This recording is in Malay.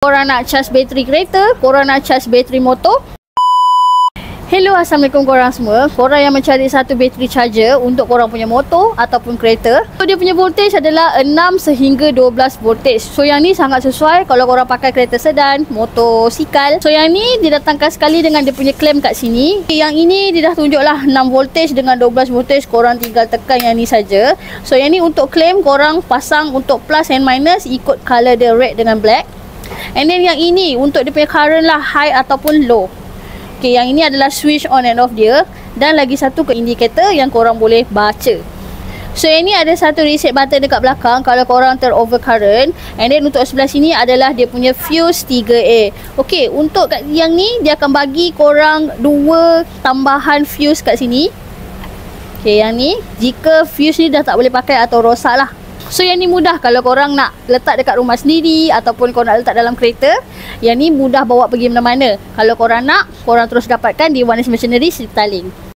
Korang nak charge bateri kereta, korang nak charge bateri motor. Hello, Assalamualaikum korang semua. Korang yang mencari satu bateri charger untuk korang punya motor ataupun kereta. So, dia punya voltage adalah 6 sehingga 12 voltage. So, yang ni sangat sesuai kalau korang pakai kereta sedan, motosikal. So, yang ni didatangkan sekali dengan dia punya claim kat sini. Yang ini dia dah tunjuklah 6 voltage dengan 12 voltage. Korang tinggal tekan yang ni saja. So, yang ni untuk claim korang pasang untuk plus and minus ikut color dia red dengan black. And then yang ini untuk dia punya current lah, high ataupun low. Okay, yang ini adalah switch on and off dia. Dan lagi satu ke indikator yang korang boleh baca. So, yang ni ada satu reset button dekat belakang kalau korang over current. And then untuk sebelah sini adalah dia punya fuse 3A. Okay, untuk kat yang ni dia akan bagi korang 2 tambahan fuse kat sini. Okay, yang ni jika fuse ni dah tak boleh pakai atau rosak lah. So, yang ni mudah kalau korang nak letak dekat rumah sendiri ataupun korang nak letak dalam kereta. Yang ni mudah bawa pergi mana-mana. Kalau korang nak, korang terus dapatkan di One Machinery Starlink.